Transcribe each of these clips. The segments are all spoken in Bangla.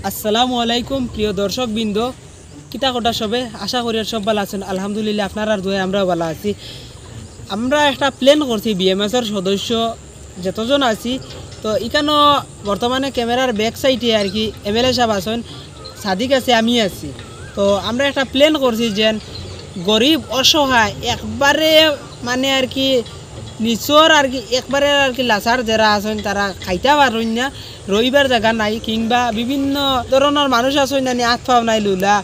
আসসালামু আলাইকুম প্রিয় দর্শকবৃন্দ, কিতা কথা সবে আশা করি সব ভালো আছেন। আলহামদুলিল্লাহ আপনার দোয়া আমরাও ভালো আছি। আমরা একটা প্ল্যান করছি বিএমএসের সদস্য যতজন আছি, তো এখানেও বর্তমানে ক্যামেরার ব্যাক সাইডে আর কি এমএলএ সাহেব আছেন, সাদিক আছে, আমি আছি। তো আমরা একটা প্ল্যান করছি যে গরিব অসহায় একবারে মানে আর কি নিচর আর কি একবারে আর কি লাচার যারা আছেন তারা খাইতে পারেন না, রইবার জায়গা নাই, কিংবা বিভিন্ন ধরনের মানুষ আছেন জানি হাত পাও নাই লুলা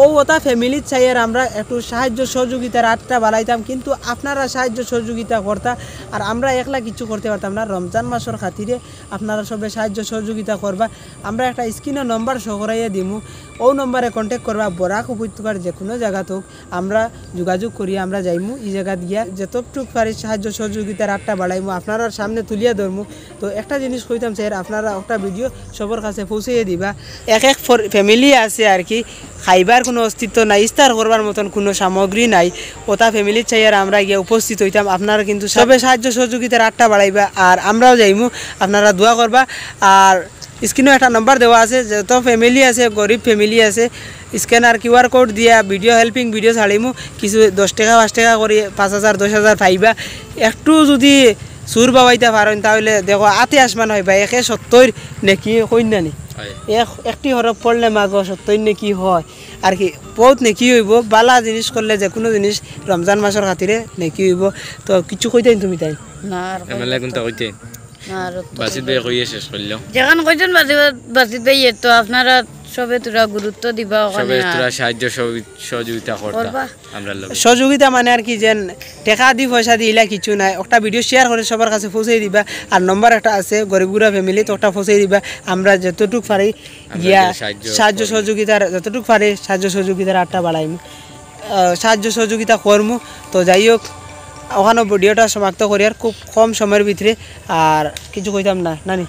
ও ওটা ফ্যামিলির চাইয়ের আমরা একটু সাহায্য সহযোগিতার হাতটা বাড়াইতাম, কিন্তু আপনারা সাহায্য সহযোগিতা করতা আর আমরা একলা কিছু করতে পারতাম না। রমজান মাসের খাতিরে আপনারা সবে সাহায্য সহযোগিতা করবা। আমরা একটা স্ক্রিনে নম্বর সহরাইয়া দিমু, ও নম্বরে কন্ট্যাক্ট করবা। বরাক উপত্যকার যে কোনো জায়গা হোক আমরা যোগাযোগ করি, আমরা যাইমু এই জায়গা দিয়া যতটুকু পারি সাহায্য সহযোগিতার হাতটা বাড়াইমু, আপনারা সামনে তুলিয়া ধরমু। তো একটা জিনিস কইতাম স্যার, আপনারা একটা ভিডিও সবার কাছে পৌঁছিয়ে দিবা। এক ফ্যামিলি আছে আর কি খাইবার কোনো অস্তিত্ব নাই, ইস্তার করবার মতন কোনো সামগ্রী নাই, ওটা ফ্যামিলির চাই আর আমরা গিয়ে উপস্থিত হইতাম। আপনারা কিন্তু সবে সাহায্য সহযোগিতার হাতটা বাড়াইবা আর আমরাও যাইমু, আপনারা দোয়া করবা। আর স্ক্রিনে একটা নম্বর দেওয়া আছে, যত ফ্যামিলি আছে গরিব ফ্যামিলি আছে স্ক্যানার কিউআর কোড দিয়া ভিডিও হেল্পিং ভিডিও ছাড়িমু, কিছু 10 টাকা 5 টাকা করে 5,000 10,000 পাইবা। একটু যদি সুর বাবাইতে পারেন তাহলে দেখো আতে আসমান হয় বা 170 নাকি কইনানি একটি হরফ পড়লে মাগো 70 নাকি হয় আর কি, বহুত নেকি হইব। বালা জিনিস করলে যে কোনো জিনিস রমজান মাসের খাতিরে নেকি হইব। তো কিছু কইতেন তুমি তাই না এমএলএ কোনটা কইতে বাসিত ভাই কইয়ে শেষ করলো যেখান কইছেন বাসিত ভাই, তো আপনারা সবে তোরা গুরুত্ব দিবা, সবে তোরা সাহায্য সহযোগিতা করবা আমরা লগে সহযোগিতা মানে আর কি যেন টাকা দি পয়সা দি ইলা কিছু নাই, একটা ভিডিও শেয়ার করে সবার কাছে পৌঁছে দিবা। আর নম্বর একটা আছে গরিবগুড়া ফ্যামিলি, তো ওটা পৌঁছে দিবা। আমরা যতটুকু পারি গিয়া সাহায্য সহযোগিতার যতটুকু পারি সাহায্য সহযোগিতার হাতটা বাড়াইমু, সাহায্য সহযোগিতা করমু। তো যাই হোক ওখানে ভিডিওটা সমাপ্ত করি আর খুব কম সময়ের ভিতরে, আর কিছু কইতাম না নানি।